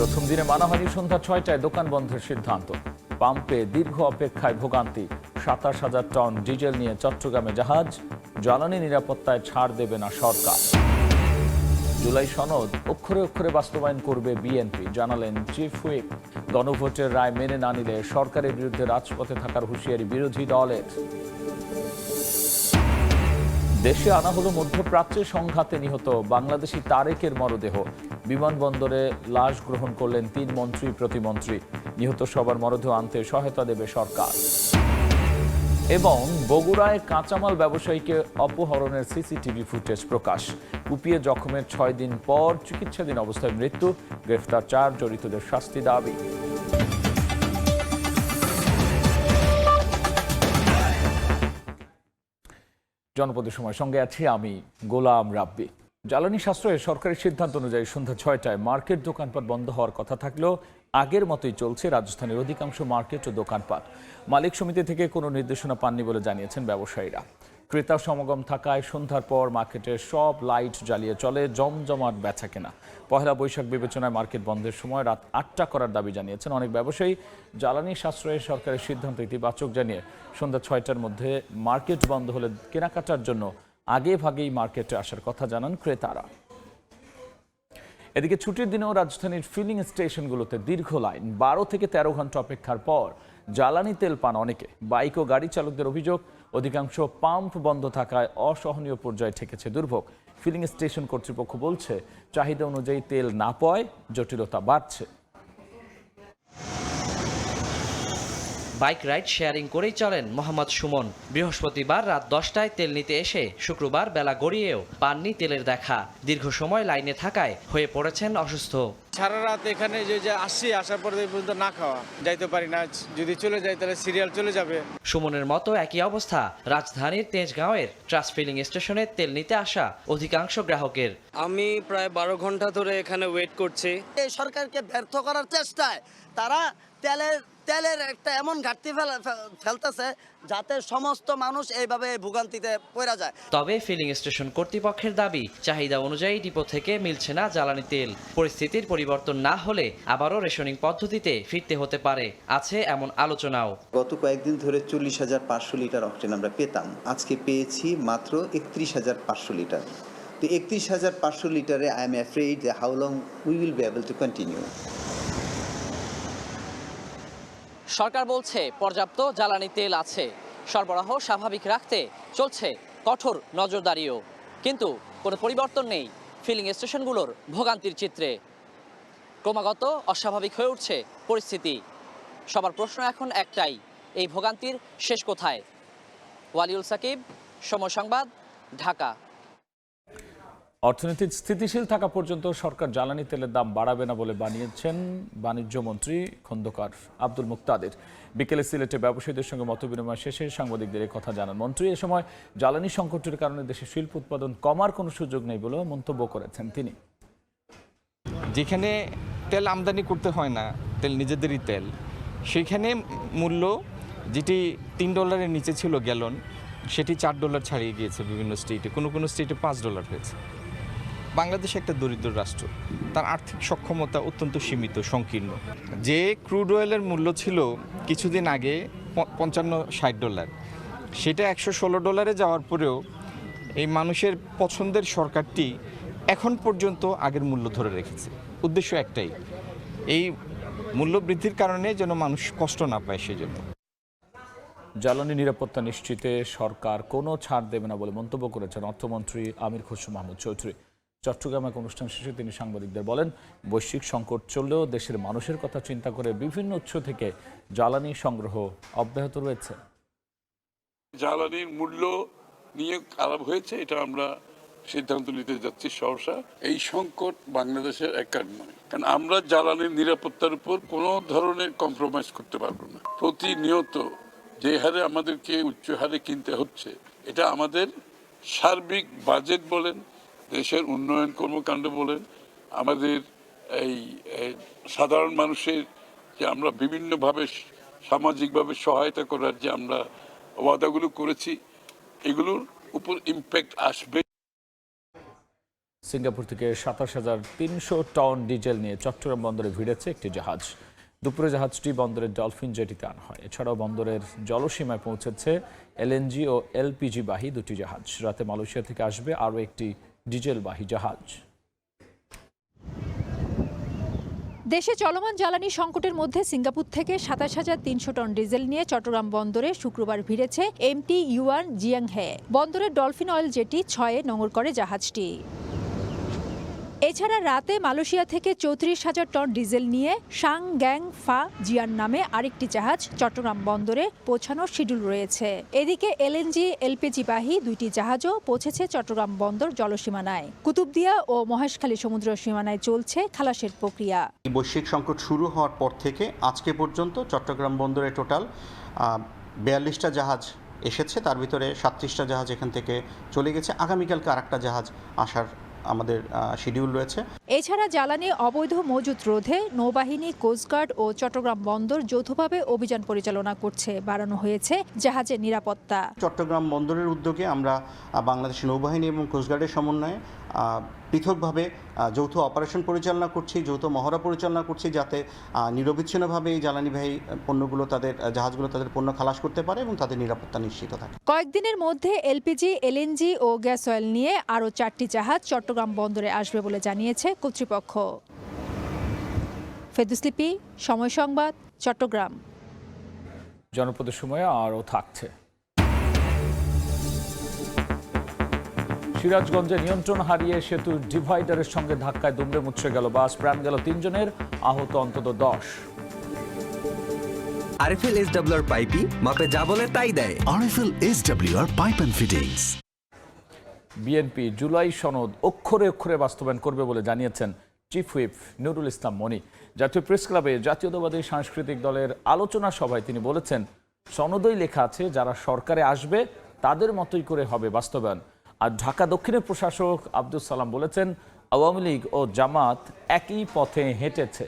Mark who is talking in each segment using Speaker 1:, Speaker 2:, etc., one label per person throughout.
Speaker 1: প্রথম দিনে মানহানি সন্ধ্যা 6টায় দোকান বন্ধের সিদ্ধান্ত। পাম্পে দীর্ঘ অপেক্ষায় ভোগান্তি। 27,000 টন ডিজেল নিয়ে চট্টগ্রামে জাহাজ। জ্বালানি নিরাপত্তায় ছাড় দেবে না সরকার। জুলাই সনদ অক্ষরে অক্ষরে বাস্তবায়ন করবে বিএনপি, জানালেন চিফ হুইপ। গণভোটের রায় মেনে না নিলে সরকারের বিরুদ্ধে রাজপথে থাকার হুঁশিয়ারি বিরোধী দলের। দেশে আনা হলো মধ্যপ্রাচ্যে সংঘাতে নিহত বাংলাদেশি তারেকের মরদেহ। বিমানবন্দরে লাশ গ্রহণ করলেন 3 মন্ত্রী প্রতিমন্ত্রী। নিহত সবার মরদেহ আনতে সহায়তা দেবে সরকার। এবং বগুড়ায় কাঁচামাল ব্যবসায়ীকে অপহরণের সিসিটিভি ফুটেজ প্রকাশ। কুপিয়ে জখমের 6 দিন পর চিকিৎসাধীন অবস্থায় মৃত্যু। গ্রেফতার 4, জড়িতদের শাস্তি দাবি। জনপদের সময় সঙ্গে আছি আমি গোলাম রাব্বি। জ্বালানি সাশ্রয়ে সরকারি সিদ্ধান্ত অনুযায়ী সন্ধ্যা 6টায় মার্কেট দোকানপাট বন্ধ হওয়ার কথা থাকলেও আগের মতোই চলছে রাজধানীর অধিকাংশ মার্কেট ও দোকানপাট। মালিক সমিতি থেকে কোনো নির্দেশনা পাননি বলে জানিয়েছেন ব্যবসায়ীরা। ক্রেতা সমাগম থাকায় সন্ধ্যার পর মার্কেটের সব লাইট জ্বালিয়ে চলে জমজমাট বেচাকেনা। পহেলা বৈশাখ বিবেচনায় মার্কেট বন্ধের সময় রাত 8টা করার দাবি জানিয়েছেন অনেক ব্যবসায়ী। জ্বালানি সাশ্রয়ে সরকারের সিদ্ধান্ত ইতিবাচক জানিয়ে সন্ধ্যা 6টার মধ্যে মার্কেট বন্ধ হলে কেনাকাটার জন্য আগে ভাগেই মার্কেটে আসার কথা জানান ক্রেতারা। এদিকে ছুটির দিনেও রাজধানীর ফিলিং স্টেশনগুলোতে দীর্ঘ লাইন। 12 থেকে 13 ঘন্টা অপেক্ষার পর জ্বালানি তেল পান অনেকে। বাইক ও গাড়ি চালকদের অভিযোগ, অধিকাংশ পাম্প বন্ধ থাকায় অসহনীয় পর্যায়ে ঠেকেছে দুর্ভোগ। ফিলিং স্টেশন কর্তৃপক্ষ বলছে, চাহিদা অনুযায়ী তেল না পাওয়ায় জটিলতা বাড়ছে।
Speaker 2: বাইক রাইড শেয়ারিং করেই চলেন মোহাম্মদ সুমন। বৃহস্পতিবার রাত 10টায় তেল নিতে এসে শুক্রবার বেলা গড়িয়েও পাননি তেলের দেখা। দীর্ঘ সময় লাইনে থাকায় হয়ে পড়েছেন অসুস্থ।
Speaker 3: সারা রাত এখানে যে আসছি, আসার পর পর্যন্ত না খাওয়া, যাইতে পারি না। যদি চলে যাই তাহলে সিরিয়াল চলে যাবে।
Speaker 2: সুমনের মতো একই অবস্থা রাজধানীর তেজগাঁওয়ের ট্রাস্ট ফিলিং স্টেশনে তেল নিতে আসা অধিকাংশ গ্রাহকের।
Speaker 4: আমি প্রায় 12 ঘন্টা ধরে এখানে ওয়েট করছি।
Speaker 5: এই সরকারকে ব্যর্থ করার চেষ্টায় তারা তেলের একটা এমন ঘাটতি ফেলতেছে যাতে সমস্ত মানুষ এইভাবে ভোগান্তিতে পড়ে যায়।
Speaker 2: তবে ফিলিং স্টেশন কর্তৃপক্ষের দাবি, চাহিদা অনুযায়ী ডিপো থেকে মিলছে না জ্বালানি তেল। পরিস্থিতির পরিবর্তন না হলে আবারও রেশনিং পদ্ধতিতে ফিরতে হতে পারে, আছে এমন আলোচনাও।
Speaker 6: গত কয়েকদিন ধরে 40,500 লিটার অকটেন আমরা পেতাম, আজকে পেয়েছি মাত্র 31,500 লিটার। তো 31,500 লিটারে I am afraid how long we will be able to continue.
Speaker 2: সরকার বলছে পর্যাপ্ত জ্বালানি তেল আছে, সরবরাহ স্বাভাবিক রাখতে চলছে কঠোর নজরদারিও। কিন্তু কোনো পরিবর্তন নেই ফিলিং স্টেশনগুলোর ভোগান্তির চিত্রে। ক্রমাগত অস্বাভাবিক হয়ে উঠছে পরিস্থিতি। সবার প্রশ্ন এখন একটাই, এই ভোগান্তির শেষ কোথায়? ওয়ালিউল সাকিব, সময় সংবাদ, ঢাকা।
Speaker 1: অর্থনীতি স্থিতিশীল থাকা পর্যন্ত সরকার জ্বালানি তেলের দাম বাড়াবে না বলে বানিয়েছেন বাণিজ্য মন্ত্রী খন্দকার আব্দুল মুক্তাদির। বিকেলে সিলেটে ব্যবসায়ীদের সঙ্গে মতবিনিময় শেষে সাংবাদিকদের এই কথা জানান মন্ত্রী। এ সময় জ্বালানি সংকটের কারণে দেশে শিল্প উৎপাদন কমার কোনো সুযোগ নেই বলেও মন্তব্য করেছেন তিনি।
Speaker 7: যেখানে তেল আমদানি করতে হয় না, তেল নিজেদেরই তেল, সেখানে মূল্য যেটি $3 নিচে ছিল গ্যালন, সেটি $4 ছাড়িয়ে গিয়েছে বিভিন্ন স্টেটে, কোনো স্টেটে $5 হয়েছে। বাংলাদেশ একটা দরিদ্র রাষ্ট্র, তার আর্থিক সক্ষমতা অত্যন্ত সীমিত, সংকীর্ণ। যে ক্রুড অয়েলের মূল্য ছিল কিছুদিন আগে $55-60, সেটা $116 যাওয়ার পরেও এই মানুষের পছন্দের সরকারটি এখন পর্যন্ত আগের মূল্য ধরে রেখেছে। উদ্দেশ্য একটাই, এই মূল্য বৃদ্ধির কারণে যেন মানুষ কষ্ট না পায় সেজন্য।
Speaker 1: জ্বালানি নিরাপত্তা নিশ্চিতে সরকার কোনো ছাড় দেবে না বলে মন্তব্য করেছেন অর্থমন্ত্রী আমির খসরু মাহমুদ চৌধুরী। চট্টগ্রামে এক অনুষ্ঠান শেষে তিনি সাংবাদিকদের বলেন, বৈশ্বিক সংকট চললেও দেশের মানুষের কথা চিন্তা করে বিভিন্ন উৎস থেকে জ্বালানি সংগ্রহ অব্যাহত রয়েছে।
Speaker 8: জ্বালানির মূল্য নিয়ে খারাপ হয়েছে, এটা আমরা সিদ্ধান্ত নিতে যাচ্ছি সহসা। এই সংকট বাংলাদেশের একার নয়, কারণ আমরা জ্বালানির নিরাপত্তার উপর কোনো ধরনের কম্প্রোমাইজ করতে পারবো না। প্রতিনিয়ত যে হারে আমাদেরকে উচ্চ হারে কিনতে হচ্ছে, এটা আমাদের সার্বিক বাজেট বলেন, দেশের উন্নয়ন কর্মকাণ্ড বলেন, আমাদের এই সাধারণ মানুষের যে আমরা বিভিন্নভাবে সামাজিকভাবে সহায়তা করার যে আমরা ওয়াদাগুলো করেছি, এগুলোর উপর ইম্প্যাক্ট আসবে।
Speaker 1: সিঙ্গাপুর থেকে ২৭,৩০০ টন ডিজেল নিয়ে চট্টগ্রাম বন্দরে ভিড়েছে একটি জাহাজ। দুপুরে জাহাজটি বন্দরের ডলফিন জেটিতে আনা হয়। এছাড়াও বন্দরের জলসীমায় পৌঁছেছে এলএনজি ও এলপিজি বাহী দুটি জাহাজ। রাতে মালয়েশিয়া থেকে আসবে আরও একটি ডিজেলবাহী জাহাজ।
Speaker 9: দেশে চলমান জ্বালানি সংকটের মধ্যে সিঙ্গাপুর থেকে ২৭,৩০০ টন ডিজেল নিয়ে চট্টগ্রাম বন্দরে শুক্রবার ভিড়েছে এমটি ইউয়ান জিয়াংহে। বন্দরের ডলফিন অয়েল জেটি ৬-এ নোঙর করে জাহাজটি। এছাড়া রাতে মালয়েশিয়া থেকে ৩৪,০০০ টন ডিজেল নিয়ে সাং গ্যাং ফা জিয়ান নামে আরেকটি জাহাজ চট্টগ্রাম বন্দরে পৌঁছানোর শিডিউল রয়েছে। এদিকে এলএনজি এলপিজি বাহী দুইটি জাহাজও পৌঁছেছে চট্টগ্রাম বন্দর জলসীমানায়। কুতুবদিয়া ও মহেশখালী সমুদ্র সীমানায় চলছে খালাসের প্রক্রিয়া।
Speaker 10: বৈশ্বিক সংকট শুরু হওয়ার পর থেকে আজকে পর্যন্ত চট্টগ্রাম বন্দরে টোটাল ৪২টা জাহাজ এসেছে, তার ভিতরে ৩৭টা জাহাজ এখান থেকে চলে গেছে। আগামীকালকে আরেকটা জাহাজ আসার আমাদের শিডিউল রয়েছে।
Speaker 9: এছাড়া জ্বালানি অবৈধ মজুত রোধে নৌবাহিনী, কোস্টগার্ড ও চট্টগ্রাম বন্দর যৌথভাবে অভিযান পরিচালনা করছে। বাড়ানো হয়েছে জাহাজের নিরাপত্তা।
Speaker 10: চট্টগ্রাম বন্দরের উদ্যোগে আমরা বাংলাদেশ নৌবাহিনী এবং কোস্টগার্ডের সমন্বয়ে পৃথকভাবে যৌথ অপারেশন পরিচালনা করছি, যৌথ মহড়া পরিচালনা করছি, যাতে নিরবিচ্ছিন্নভাবে এই জ্বালানিবাহী পণ্যগুলো জাহাজগুলো তাদের পণ্য খালাস করতে পারে এবং তাদের নিরাপত্তা নিশ্চিত থাকে।
Speaker 9: কয়েকদিনের মধ্যে এলপিজি, এলএনজি ও গ্যাস অয়েল নিয়ে আরও 4টি জাহাজ চট্টগ্রাম বন্দরে আসবে বলে জানিয়েছে কর্তৃপক্ষ। ফেরদৌস লিপি, সময় সংবাদ, চট্টগ্রাম।
Speaker 1: জনপদের সময় আরও থাকছে। সিরাজগঞ্জে নিয়ন্ত্রণ হারিয়ে সেতুর ডিভাইডারের সঙ্গে ধাক্কায় দুমড়ে মুচড়ে গেল বাস। প্রাণ গেল 3 জনের, আহত অন্তত 10।
Speaker 11: আরএফএল এসডব্লিউআর পাইপই মাপে যা বলে তাই দেয়।
Speaker 12: RFL SWR pipe and fittings.
Speaker 1: BNP July সনদ অক্ষরে অক্ষরে বাস্তবায়ন করবে বলে জানিয়েছেন চিফ হুইপ নুরুল ইসলাম মনি। জাতীয় প্রেস ক্লাবে জাতীয়তাবাদী সাংস্কৃতিক দলের আলোচনা সভায় তিনি বলেছেন, সনদই লেখা আছে যারা সরকারে আসবে তাদের মতোই করে হবে বাস্তবায়ন। আর ঢাকা দক্ষিণের প্রশাসক আব্দুল সালাম বলেছেন, আওয়ামী লীগ ও জামাত একই পথে হেঁটেছে।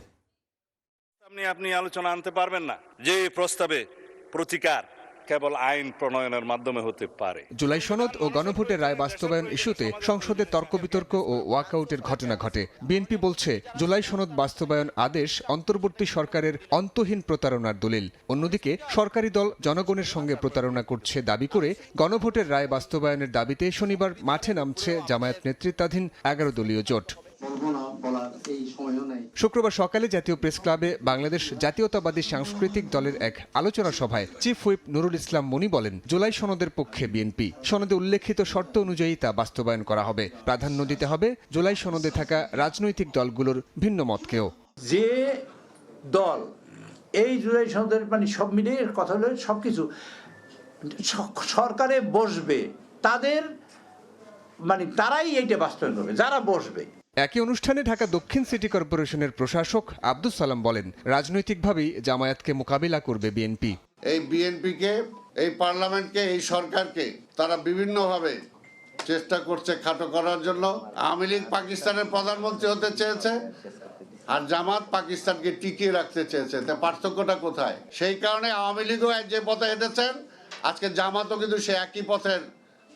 Speaker 13: আপনি আলোচনা আনতে পারবেন না যে প্রস্তাবে প্রতিকার কেবল আইন প্রণয়নের মাধ্যমে হতে পারে।
Speaker 14: জুলাই সনদ ও গণভোটের রায় বাস্তবায়ন ইস্যুতে সংসদে তর্ক বিতর্ক ও ওয়াকআউটের ঘটনা ঘটে। বিএনপি বলছে জুলাই সনদ বাস্তবায়ন আদেশ অন্তর্বর্তী সরকারের অন্তহীন প্রতারণার দলিল। অন্যদিকে সরকারি দল জনগণের সঙ্গে প্রতারণা করছে দাবি করে গণভোটের রায় বাস্তবায়নের দাবিতে শনিবার মাঠে নামছে জামায়াত নেতৃত্বাধীন 11 দলীয় জোট। শুক্রবার সকালে জাতীয় প্রেস ক্লাবে বাংলাদেশ জাতীয়তাবাদী সাংস্কৃতিক দলের এক আলোচনা সভায় চিফ হুইপ নুরুল ইসলাম মনি বলেন, জুলাই সনদের পক্ষে বিএনপি। সনদে উল্লেখিত শর্ত অনুযায়ী তা বাস্তবায়ন করা হবে। প্রাধান্য দিতে হবে জুলাই সনদে থাকা রাজনৈতিক দলগুলোর ভিন্ন মতকেও।
Speaker 15: যে দল এই জুলাই সনদের সব মিলিয়ে কথা হলো সবকিছু সরকারে বসবে, তাদের তারাই এইটা বাস্তবায়ন করবে যারা বসবে।
Speaker 14: একই অনুষ্ঠানে ঢাকা দক্ষিণ সিটি কর্পোরেশনের প্রশাসক আব্দুল সালাম বলেন, রাজনৈতিকভাবেই জামায়াতকে মোকাবিলা করবে বিএনপি।
Speaker 16: এই বিএনপিকে, এই পার্লামেন্টকে, এই সরকারকে তারা বিভিন্নভাবে চেষ্টা করছে খাটো করার জন্য। আওয়ামী লীগ পাকিস্তানের প্রধানমন্ত্রী হতে চেয়েছে আর জামাত পাকিস্তানকে টিকিয়ে রাখতে চেয়েছে। তা পার্থক্যটা কোথায়? সেই কারণে আওয়ামী লীগও যে পথে হেঁটেছেন, আজকে জামাতও কিন্তু সে একই পথের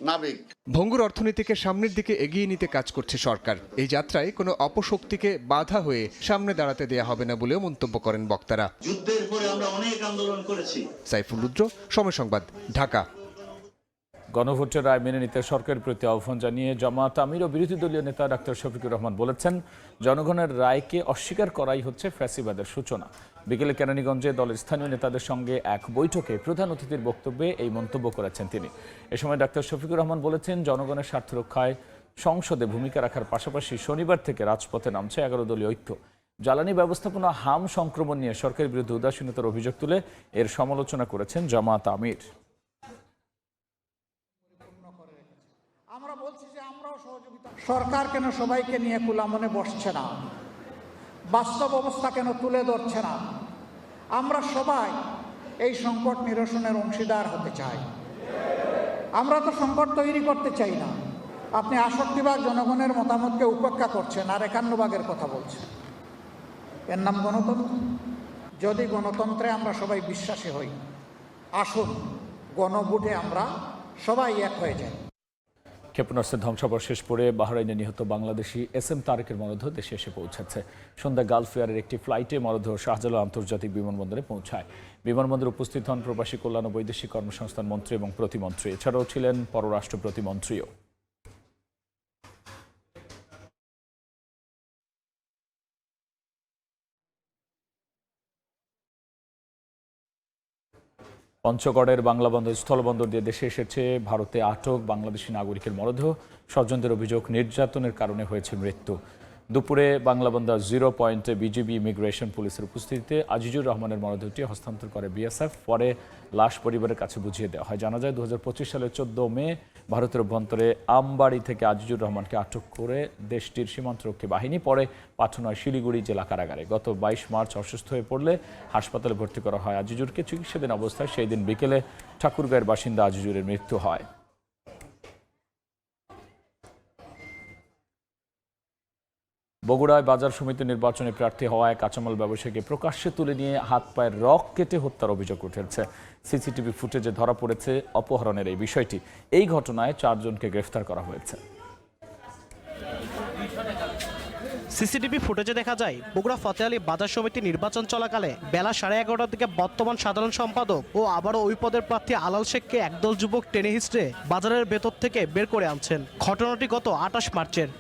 Speaker 16: নাবিক।
Speaker 14: ভঙ্গুর অর্থনীতিকে সামনের দিকে এগিয়ে নিতে কাজ করছে সরকার। এই যাত্রায় কোনো অপশক্তিকে বাধা হয়ে সামনে দাঁড়াতে দেয়া হবে না বলেও মন্তব্য করেন বক্তারা।
Speaker 17: যুদ্ধের পরে আমরা অনেক আন্দোলন করেছি।
Speaker 14: সাইফুল রুদ্র, সময় সংবাদ, ঢাকা।
Speaker 1: গণভোটের রায় মেনে নিতে সরকারের প্রতি আহ্বান জানিয়ে জামাত আমির ও বিরোধী দলীয় নেতা ডাক্তার শফিকুর রহমান বলেছেন, জনগণের রায়কে অস্বীকার করাই হচ্ছে ফ্যাসিবাদের সূচনা। বিকেলে কেরানীগঞ্জে দলের স্থানীয় নেতাদের সঙ্গে এক বৈঠকে প্রধান অতিথির বক্তব্যে এই মন্তব্য করেছেন তিনি। এ সময় ডাক্তার শফিকুর রহমান বলেছেন, জনগণের স্বার্থ রক্ষায় সংসদে ভূমিকা রাখার পাশাপাশি শনিবার থেকে রাজপথে নামছে 11 দলীয় ঐক্য। জ্বালানি ব্যবস্থাপনা হাম সংক্রমণ নিয়ে সরকারের বিরুদ্ধে উদাসীনতার অভিযোগ তুলে এর সমালোচনা করেছেন জামাত আমির।
Speaker 18: সরকার কেন সবাইকে নিয়ে খোলা মনে বসছে না? বাস্তব অবস্থা কেন তুলে ধরছে না? আমরা সবাই এই সংকট নিরসনের অংশীদার হতে চাই। আমরা তো সংকট তৈরি করতে চাই না। আপনি 68 ভাগ জনগণের মতামতকে উপেক্ষা করছেন আর 51 ভাগের কথা বলছেন। এর নাম গণতন্ত্র? যদি গণতন্ত্রে আমরা সবাই বিশ্বাসী হই, আসুন গণভোটে আমরা সবাই এক হয়ে যাই।
Speaker 1: ক্ষেপণাস্ত্রের ধ্বংসাবশেষ পড়ে বাহরাইনে নিহত বাংলাদেশি SM তারেকের মরদেহ দেশে এসে পৌঁছেছে। সন্ধ্যায় গালফ এয়ারের একটি ফ্লাইটে মরদেহ শাহজালাল আন্তর্জাতিক বিমানবন্দরে পৌঁছায়। বিমানবন্দরে উপস্থিত হন প্রবাসী কল্যাণ ও বৈদেশিক কর্মসংস্থান মন্ত্রী এবং প্রতিমন্ত্রী। এছাড়াও ছিলেন পররাষ্ট্র প্রতিমন্ত্রীও। পঞ্চগড়ের বাংলা বন্দর স্থলবন্দর দিয়ে দেশে এসেছে ভারতে আটক বাংলাদেশি নাগরিকের মরদেহ। স্বজনদের অভিযোগ, নির্যাতনের কারণে হয়েছে মৃত্যু। দুপুরে বাংলা বন্দর 0 পয়েন্টে বিজিবি ইমিগ্রেশন পুলিশের উপস্থিতিতে আজিজুর রহমানের মরদেহটি হস্তান্তর করে বিএসএফ। পরে লাশ পরিবারের কাছে বুঝিয়ে দেওয়া হয়। জানা যায় 2025 সালের 14 মে ভারতের অভ্যন্তরে আমবাড়ি থেকে আজিজুর রহমানকে আটক করে দেশটির সীমান্তরক্ষী বাহিনী পরে পাঠানো হয় শিলিগুড়ি জেলা কারাগারে। গত 22 মার্চ অসুস্থ হয়ে পড়লে হাসপাতালে ভর্তি করা হয় আজিজুরকে। চিকিৎসাধীন অবস্থায় সেই দিন বিকেলে ঠাকুরগাঁয়ের বাসিন্দা আজিজুরের মৃত্যু হয়। বগুড়ায় বাজার সমিতি নির্বাচনে প্রার্থী হওয়ায় কাঁচামাল ব্যবসায়ীকে প্রকাশ্যে তুলে নিয়ে হাত পায়ের রক কেটে হত্যার অভিযোগ উঠেছে। সিসিটিভি ফুটেজে ধরা পড়েছে অপহরণের এই বিষয়টি। এই ঘটনায় 4 জনকে গ্রেফতার করা হয়েছে।
Speaker 19: সিসিটিভি ফুটেজে দেখা যায় বগুড়া ফতে আলী বাজার সমিতি নির্বাচন চলাকালে বেলা 11:30টার দিকে বর্তমান সাধারণ সম্পাদক ও আবারও ওই পদের প্রার্থী আলাল শেখকে একদল যুবক টেনে হিঁচড়ে বাজারের ভেতর থেকে বের করে আনছেন। ঘটনাটি গত 28 মার্চের।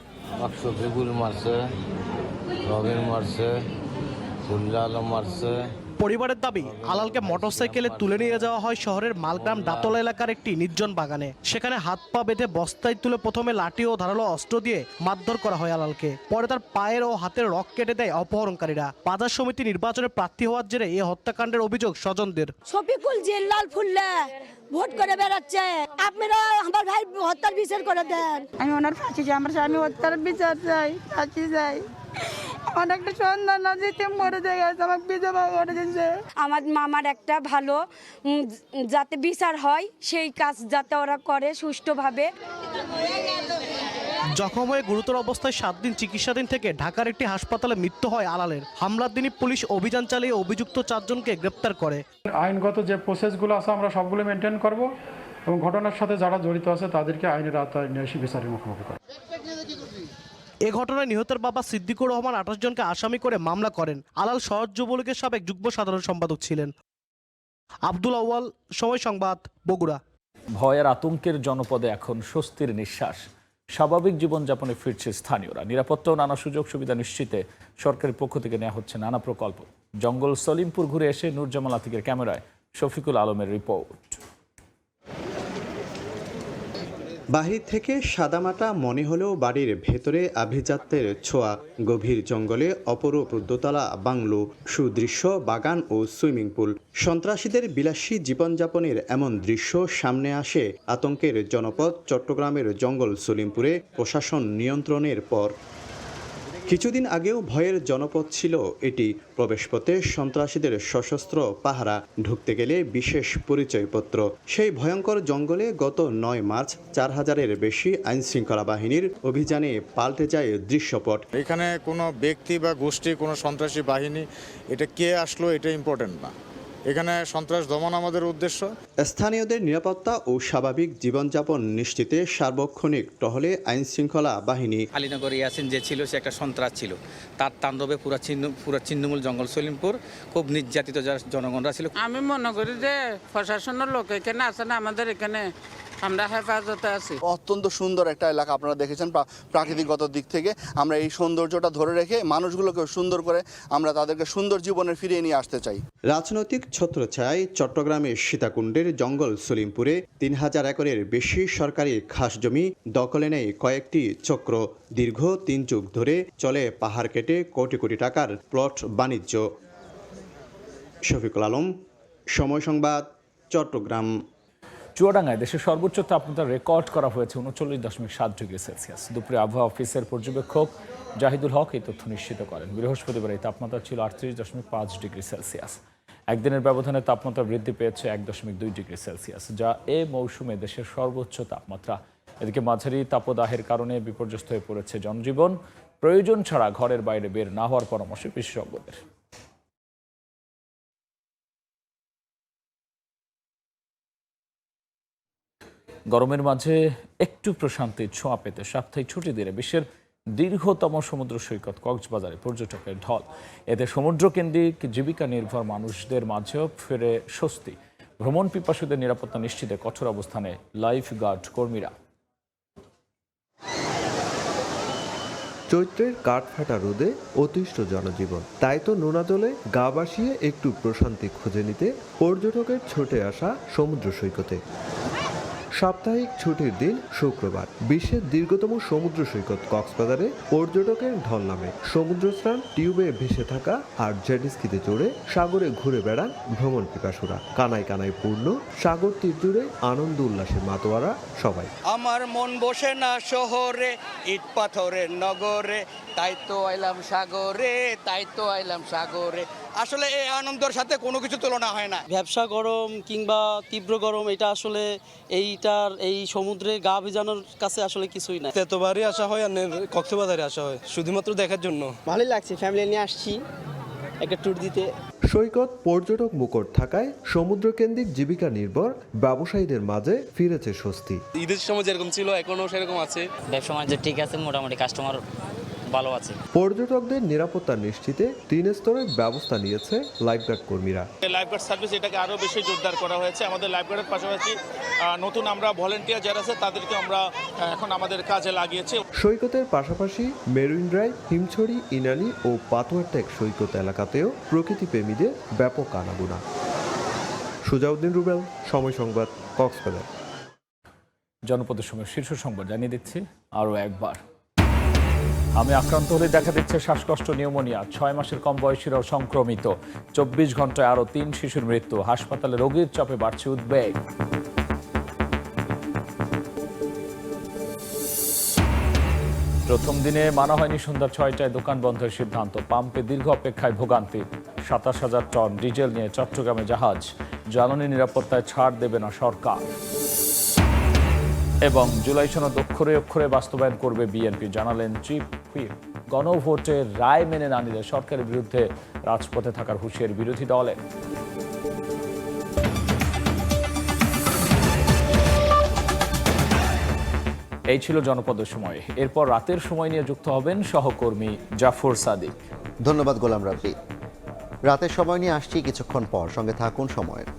Speaker 19: পরিবারের দাবি, আলালকে মোটরসাইকেলে তুলে নিয়ে যাওয়া হয় শহরের মালগ্রাম দাতলা এলাকার একটি নির্জন বাগানে। সেখানে হাত পা বেঁধে বস্তায় তুলে প্রথমে লাঠি ও ধারালো অস্ত্র দিয়ে মারধর করা হয় আলালকে। পরে তার পায়ের ও হাতের রক কেটে দেয় অপহরণকারীরা। বাজার সমিতি নির্বাচনে প্রার্থী হওয়ার জেরে এই হত্যাকাণ্ডের অভিযোগ স্বজনদের।
Speaker 20: শফিকুল জিল্লাল ফুল্লা ভোট করে বেড়াচ্ছে, আপনারা আমার ভাই হত্যার বিচার করে দেন। আমি ওনার ফাঁসি চাই, আমার স্বামী হত্যার বিচার চাই, ফাঁসি চাই। আমার একটা সন্তান যেতে মরে যায়, আমার বিধবা করে দিয়েছে। আমার মামার একটা ভালো যাতে বিচার হয় সেই কাজ যাতে ওরা করে সুষ্ঠুভাবে।
Speaker 19: জখম হয়ে গুরুতর অবস্থায় 7 দিন চিকিৎসাধীন থেকে ঢাকার একটি হাসপাতালে মৃত্যু হয় আলালের। হামলার দিনই পুলিশ অভিযান চালিয়ে অভিযুক্ত 4 জনকে গ্রেপ্তার করে।
Speaker 21: আইনগত যে প্রসেসগুলো আছে আমরা সবগুলো মেনটেন করব এবং ঘটনার সাথে যারা জড়িত আছে তাদেরকে আইনের আওতায় নিয়ে এসে বিচারের মুখোমুখি করব।
Speaker 19: এ ঘটনায় নিহতের বাবা সিদ্দিকুর রহমান 28 জনকে আসামি করে মামলা করেন। আলাল শহর যুবলীগের সাবেক যুগ্ম সাধারণ সম্পাদক ছিলেন। আব্দুল আউয়াল, সময় সংবাদ, বগুড়া।
Speaker 1: ভয়ের আতঙ্কের জনপদে এখন স্বস্তির নিঃশ্বাস। স্বাভাবিক জীবনযাপনে ফিরছে স্থানীয়রা। নিরাপত্তা ও নানা সুযোগ সুবিধা নিশ্চিতে সরকারের পক্ষ থেকে নেওয়া হচ্ছে নানা প্রকল্প। জঙ্গল সলিমপুর ঘুরে এসে নূরজামাল আতিকের ক্যামেরায় শফিকুল আলমের রিপোর্ট।
Speaker 10: বাহির থেকে সাদামাটা মনে হলেও বাড়ির ভেতরে আভিজাত্যের ছোঁয়া। গভীর জঙ্গলে অপরূপ দোতলা বাংলো, সুদৃশ্য বাগান ও সুইমিং পুল। সন্ত্রাসীদের বিলাসী জীবনযাপনের এমন দৃশ্য সামনে আসে আতঙ্কের জনপদ চট্টগ্রামের জঙ্গল সলিমপুরে প্রশাসন নিয়ন্ত্রণের পর। কিছুদিন আগেও ভয়ের জনপদ ছিল এটি। প্রবেশপথে সন্ত্রাসীদের সশস্ত্র পাহারা, ঢুকতে গেলে বিশেষ পরিচয়পত্র। সেই ভয়ঙ্কর জঙ্গলে গত 9 মার্চ 4000-এর বেশি আইনশৃঙ্খলা বাহিনীর অভিযানে পাল্টে যায় দৃশ্যপট।
Speaker 22: এখানে কোনো ব্যক্তি বা গোষ্ঠী, কোনো সন্ত্রাসী বাহিনী, এটা কে আসলো এটা ইম্পর্টেন্ট না। এখানে সন্ত্রাস দমন আমাদের উদ্দেশ্য।
Speaker 10: স্থানীয়দের নিরাপত্তা ও স্বাভাবিক জীবনযাপন নিশ্চিতে সার্বক্ষণিক টহলে আইনশৃঙ্খলা বাহিনী।
Speaker 23: আলীনগর ইয়াসিন যে ছিল সে একটা সন্ত্রাস ছিল, তার তাণ্ডবে পুরা ছিন্নমূল জঙ্গল সলিমপুর খুব নির্যাতিত জনগণরা ছিল।
Speaker 24: আমি মনে করি যে প্রশাসনের লোক এখানে আছে না, আমাদের এখানে আমরা হেফাজতে আছি।
Speaker 25: অত্যন্ত সুন্দর একটা এলাকা, আপনারা দেখেছেন প্রাকৃতিকগত দিক থেকে। আমরা এই সৌন্দর্যটা ধরে রেখে মানুষগুলোকে সুন্দর করে আমরা তাদেরকে সুন্দর জীবনে ফিরিয়ে নিয়ে আসতে চাই।
Speaker 10: রাজনৈতিক ছত্রছায়ায় চট্টগ্রামের সীতাকুণ্ডের জঙ্গল সলিমপুরে 3000 একরের বেশি সরকারি খাস জমি দখলে নেয় কয়েকটি চক্র। দীর্ঘ 3 যুগ ধরে চলে পাহাড় কেটে কোটি কোটি টাকার প্লট বাণিজ্য। শফিকুল আলম, সময় সংবাদ, চট্টগ্রাম।
Speaker 1: চুয়াডাঙ্গায় দেশের সর্বোচ্চ তাপমাত্রা রেকর্ড করা হয়েছে 39.7 ডিগ্রি সেলসিয়াস। দুপুরে আবহাওয়া অফিসের পর্যবেক্ষক জাহিদুল হক এই তথ্য নিশ্চিত করেন। বৃহস্পতিবার এই তাপমাত্রা ছিল 38.5 ডিগ্রি সেলসিয়াস। একদিনের ব্যবধানে তাপমাত্রা বৃদ্ধি পেয়েছে 1.2 ডিগ্রি সেলসিয়াস, যা এ মৌসুমে দেশের সর্বোচ্চ তাপমাত্রা। এদিকে মাঝারি তাপদাহের কারণে বিপর্যস্ত হয়ে পড়েছে জনজীবন। প্রয়োজন ছাড়া ঘরের বাইরে বের না হওয়ার পরামর্শ বিশেষজ্ঞদের। গরমের মাঝে একটু প্রশান্তির ছোঁয়া পেতে সাপ্তাহিক ছুটি দিলে বিশ্বের দীর্ঘতম সমুদ্র সৈকত কক্সবাজারে পর্যটকের ঢল। এতে সমুদ্রকেন্দ্রিক জীবিকা নির্ভর মানুষদের মাঝেও ফেরে স্বস্তি। ভ্রমণ পিপাসুদের নিরাপত্তা নিশ্চিতে কঠোর অবস্থানে লাইফ গার্ড কর্মীরা।
Speaker 2: চৈত্রের কাঠফাটা রোদে অতিষ্ঠ জনজীবন, তাই তো নোনা জলে গা ভাসিয়ে একটু প্রশান্তি খুঁজে নিতে পর্যটকের ছুটে আসা সমুদ্র সৈকতে। সাপ্তাহিক ছুটির দিন শুক্রবার বিশ্বের দীর্ঘতম সমুদ্র সৈকত কক্সবাজারে পর্যটকের ঢল নামে। সমুদ্র স্নান, টিউবে ভেসে থাকা আর জেটস্কিতে চড়ে সাগরে ঘুরে বেড়ান ভ্রমণ পিপাসুরা। কানায় কানায় পূর্ণ সাগর তীর জুড়ে আনন্দ উল্লাসে মাতোয়ারা সবাই।
Speaker 3: আমার মন বসে না শহরে, ইট পাথরের নগরে, তাই তো আইলাম সাগরে, তাই তো আইলাম সাগরে। আসলে এই আনন্দের সাথে কোনো কিছু তুলনা হয় না।
Speaker 4: ব্যবসা গরম কিংবা তীব্র গরম, এটা আসলে এই সমুদ্রে গা ভিজানোর কাছে আসলে কিছুই না।
Speaker 5: এতবারই আসা হয় আর কক্সবাজারে আসা হয় শুধুমাত্র দেখার জন্য।
Speaker 4: ভালোই লাগছে, ফ্যামিলি নিয়ে আসছি একটা ট্যুর দিতে।
Speaker 2: সৈকত পর্যটক মুখর থাকায় সমুদ্রকেন্দ্রিক জীবিকা নির্ভর ব্যবসায়ীদের মাঝে ফিরেছে স্বস্তি।
Speaker 5: ঈদের সময় যেরকম ছিল এখনো সেরকম আছে।
Speaker 4: ব্যবসা বাণিজ্য ঠিক আছে, মোটামুটি কাস্টমার ভালো আছে।
Speaker 2: পর্যটকদের নিরাপত্তা নিশ্চিতে 3 স্তরের ব্যবস্থা নিয়েছে লাইফগার্ড কর্মীরা।
Speaker 6: লাইফগার্ড সার্ভিস এটাকে আরো বেশি জোরদার করা হয়েছে। আমাদের লাইফগার্ডের পাশাপাশি নতুন আমরা ভলান্টিয়ার যারা আছে তাদেরকে আমরা এখন আমাদের কাজে লাগিয়েছি।
Speaker 2: সৈকতের পাশাপাশি মেরিন ড্রাইভ, হিমছড়ি, ইনানি ও পাতুয়ারটেক সৈকত এলাকাতেও প্রকৃতিপ্রেমীদের ব্যাপক আনাগোনা। সুজাউদ্দিন রুবেল, সময় সংবাদ, কক্সবাজার।
Speaker 1: জনপদের সময় শীর্ষ সংবাদ জানিয়ে দিচ্ছি আরও একবার। আমি আক্রান্ত হলে দেখা দিচ্ছে শ্বাসকষ্ট, নিউমোনিয়া। 6 মাসের কম বয়সীরাও সংক্রমিত। 24 ঘন্টায় আরও 3 শিশুর মৃত্যু। হাসপাতালে রোগীর চাপে বাড়ছে উদ্বেগ। প্রথম দিনে মানা হয়নি সন্ধ্যা 6টায় দোকান বন্ধের সিদ্ধান্ত। পাম্পে দীর্ঘ অপেক্ষায় ভোগান্তি। 27,000 টন ডিজেল নিয়ে চট্টগ্রামে জাহাজ। জ্বালানি নিরাপত্তায় ছাড় দেবে না সরকার। এবং জুলাই সনদ অক্ষরে অক্ষরে বাস্তবায়ন করবে বিএনপি, জানালেন চিফ হুইপ। গণভোটের রায় মেনে না নিলে সরকারের বিরুদ্ধে রাজপথে থাকার হুঁশিয়ারি বিরোধী দলের। এই ছিল জনপদের সময়। এরপর রাতের সময় নিয়ে যুক্ত হবেন সহকর্মী জাফর সাদিক।
Speaker 26: ধন্যবাদ গোলাম রাব্বি। রাতের সময় নিয়ে আসছি কিছুক্ষণ পর, সঙ্গে থাকুন সময়ের।